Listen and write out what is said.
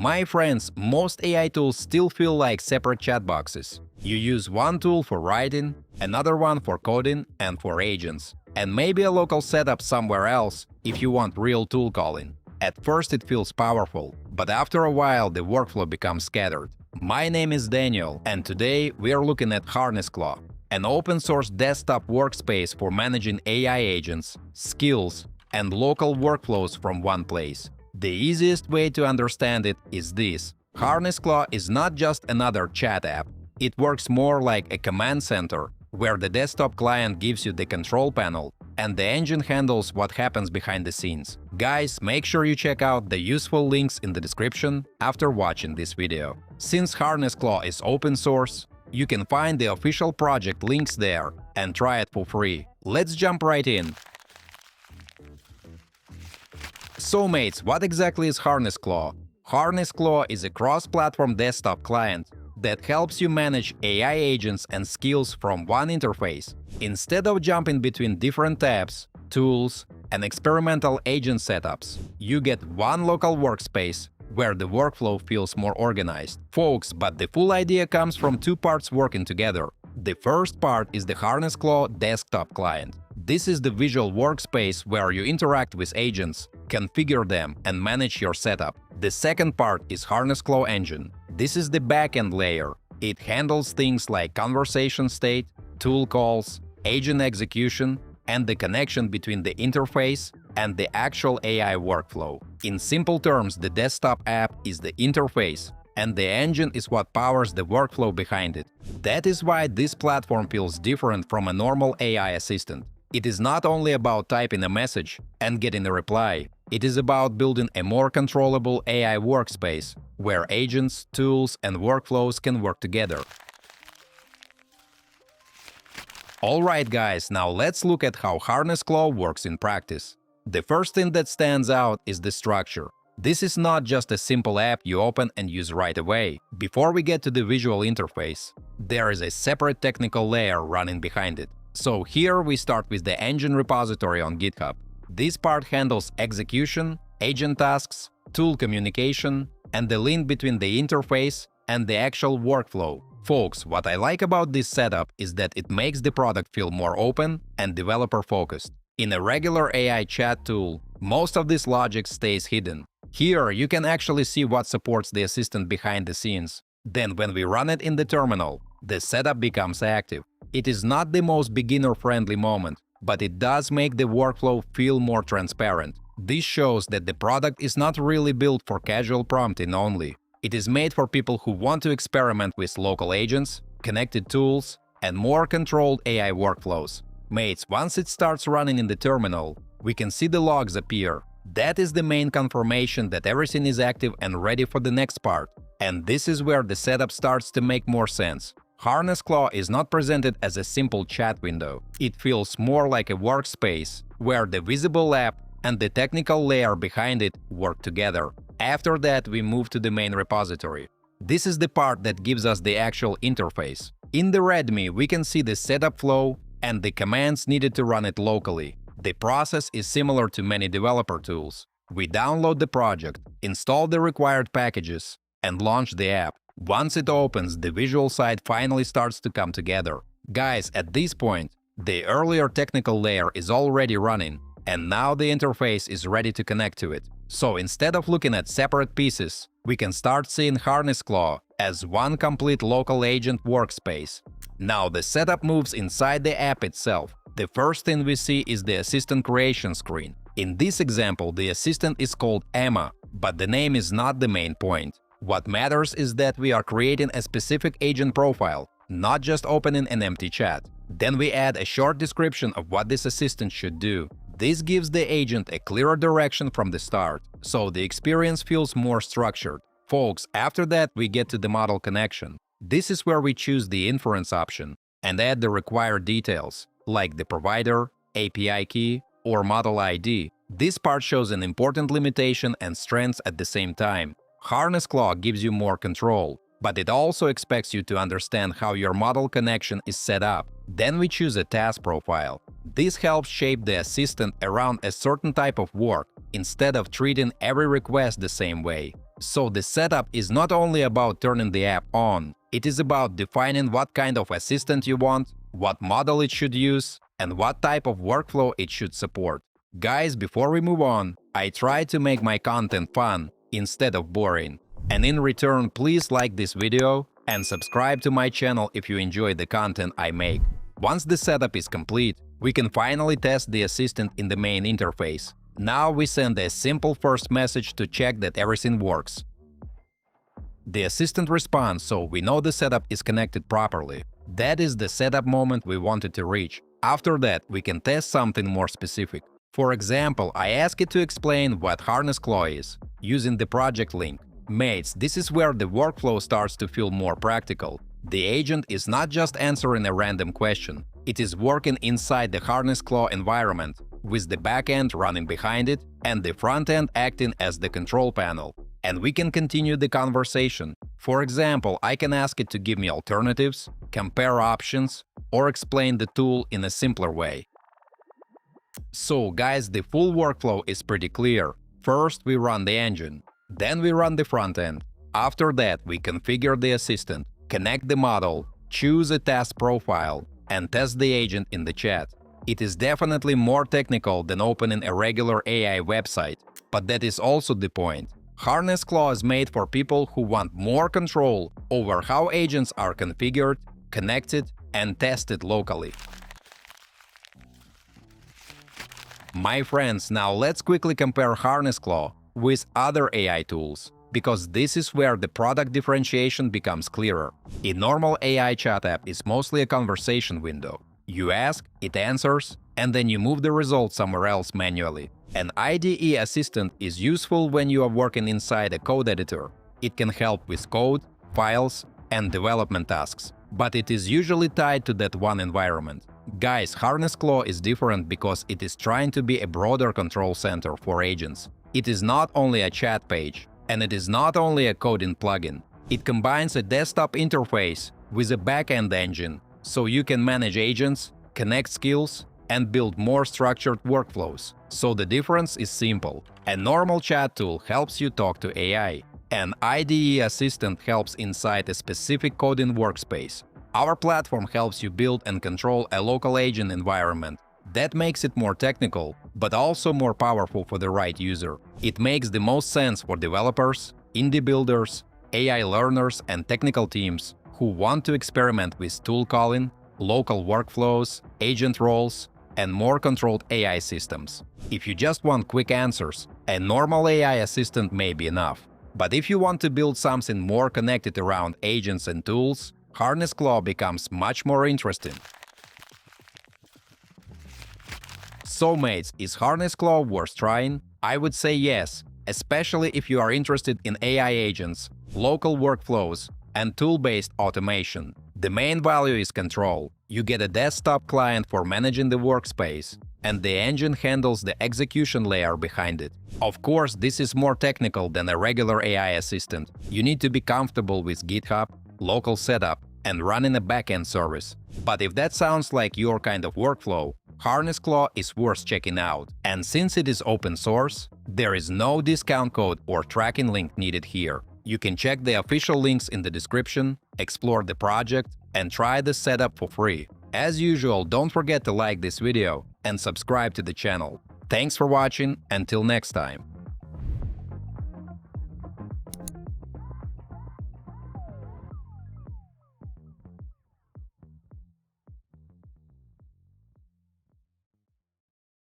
My friends, most AI tools still feel like separate chat boxes. You use one tool for writing, another one for coding and for agents, and maybe a local setup somewhere else if you want real tool calling. At first it feels powerful, but after a while the workflow becomes scattered. My name is Daniel, and today we are looking at Harnessclaw, an open-source desktop workspace for managing AI agents, skills, and local workflows from one place. The easiest way to understand it is this. Harnessclaw is not just another chat app. It works more like a command center, where the desktop client gives you the control panel, and the engine handles what happens behind the scenes. Guys, make sure you check out the useful links in the description after watching this video. Since Harnessclaw is open source, you can find the official project links there and try it for free. Let's jump right in. So mates, what exactly is Harnessclaw? Harnessclaw is a cross-platform desktop client that helps you manage AI agents and skills from one interface. Instead of jumping between different tabs, tools, and experimental agent setups, you get one local workspace where the workflow feels more organized. Folks, but the full idea comes from two parts working together. The first part is the Harnessclaw desktop client. This is the visual workspace where you interact with agents, configure them, and manage your setup. The second part is Harnessclaw engine. This is the backend layer. It handles things like conversation state, tool calls, agent execution, and the connection between the interface and the actual AI workflow. In simple terms, the desktop app is the interface, and the engine is what powers the workflow behind it. That is why this platform feels different from a normal AI assistant. It is not only about typing a message and getting a reply. It is about building a more controllable AI workspace, where agents, tools, and workflows can work together. Alright guys, now let's look at how Harnessclaw works in practice. The first thing that stands out is the structure. This is not just a simple app you open and use right away. Before we get to the visual interface, there is a separate technical layer running behind it. So here we start with the engine repository on GitHub. This part handles execution, agent tasks, tool communication, and the link between the interface and the actual workflow. Folks, what I like about this setup is that it makes the product feel more open and developer-focused. In a regular AI chat tool, most of this logic stays hidden. Here, you can actually see what supports the assistant behind the scenes. Then, when we run it in the terminal, the setup becomes active. It is not the most beginner-friendly moment, but it does make the workflow feel more transparent. This shows that the product is not really built for casual prompting only. It is made for people who want to experiment with local agents, connected tools, and more controlled AI workflows. Mates, once it starts running in the terminal, we can see the logs appear. That is the main confirmation that everything is active and ready for the next part. And this is where the setup starts to make more sense. Harnessclaw is not presented as a simple chat window. It feels more like a workspace, where the visible app and the technical layer behind it work together. After that, we move to the main repository. This is the part that gives us the actual interface. In the README, we can see the setup flow and the commands needed to run it locally. The process is similar to many developer tools. We download the project, install the required packages, and launch the app. Once it opens, the visual side finally starts to come together. Guys, at this point, the earlier technical layer is already running, and now the interface is ready to connect to it. So instead of looking at separate pieces, we can start seeing Harnessclaw as one complete local agent workspace. Now the setup moves inside the app itself. The first thing we see is the assistant creation screen. In this example, the assistant is called Emma, but the name is not the main point. What matters is that we are creating a specific agent profile, not just opening an empty chat. Then we add a short description of what this assistant should do. This gives the agent a clearer direction from the start, so the experience feels more structured. Folks, after that we get to the model connection. This is where we choose the inference option and add the required details, like the provider, API key, or model ID. This part shows an important limitation and strengths at the same time. Harnessclaw gives you more control, but it also expects you to understand how your model connection is set up. Then we choose a task profile. This helps shape the assistant around a certain type of work, instead of treating every request the same way. So the setup is not only about turning the app on, it is about defining what kind of assistant you want, what model it should use, and what type of workflow it should support. Guys, before we move on, I try to make my content fun instead of boring. And in return, please like this video and subscribe to my channel if you enjoy the content I make. Once the setup is complete, we can finally test the assistant in the main interface. Now we send a simple first message to check that everything works. The assistant responds, so we know the setup is connected properly. That is the setup moment we wanted to reach. After that, we can test something more specific. For example, I ask it to explain what Harnessclaw is, using the project link. Mates, this is where the workflow starts to feel more practical. The agent is not just answering a random question, it is working inside the Harnessclaw environment, with the backend running behind it and the front end acting as the control panel. And we can continue the conversation. For example, I can ask it to give me alternatives, compare options, or explain the tool in a simpler way. So guys, the full workflow is pretty clear. First we run the engine, then we run the front end. After that we configure the assistant, connect the model, choose a task profile, and test the agent in the chat. It is definitely more technical than opening a regular AI website, but that is also the point. Harnessclaw is made for people who want more control over how agents are configured, connected, and tested locally. My friends, now let's quickly compare Harnessclaw with other AI tools, because this is where the product differentiation becomes clearer. A normal AI chat app is mostly a conversation window. You ask, it answers, and then you move the result somewhere else manually. An IDE assistant is useful when you are working inside a code editor. It can help with code, files, and development tasks, but it is usually tied to that one environment. Guys, Harnessclaw is different because it is trying to be a broader control center for agents. It is not only a chat page, and it is not only a coding plugin. It combines a desktop interface with a backend engine, so you can manage agents, connect skills, and build more structured workflows. So the difference is simple. A normal chat tool helps you talk to AI. An IDE assistant helps inside a specific coding workspace. Our platform helps you build and control a local agent environment. That makes it more technical, but also more powerful for the right user. It makes the most sense for developers, indie builders, AI learners, and technical teams who want to experiment with tool calling, local workflows, agent roles, and more controlled AI systems. If you just want quick answers, a normal AI assistant may be enough. But if you want to build something more connected around agents and tools, Harnessclaw becomes much more interesting. So mates, is Harnessclaw worth trying? I would say yes, especially if you are interested in AI agents, local workflows, and tool-based automation. The main value is control. You get a desktop client for managing the workspace, and the engine handles the execution layer behind it. Of course, this is more technical than a regular AI assistant. You need to be comfortable with GitHub, local setup, and running a backend service. But if that sounds like your kind of workflow, Harnessclaw is worth checking out. And since it is open source, there is no discount code or tracking link needed here. You can check the official links in the description, explore the project, and try the setup for free. As usual, don't forget to like this video and subscribe to the channel. Thanks for watching, until next time.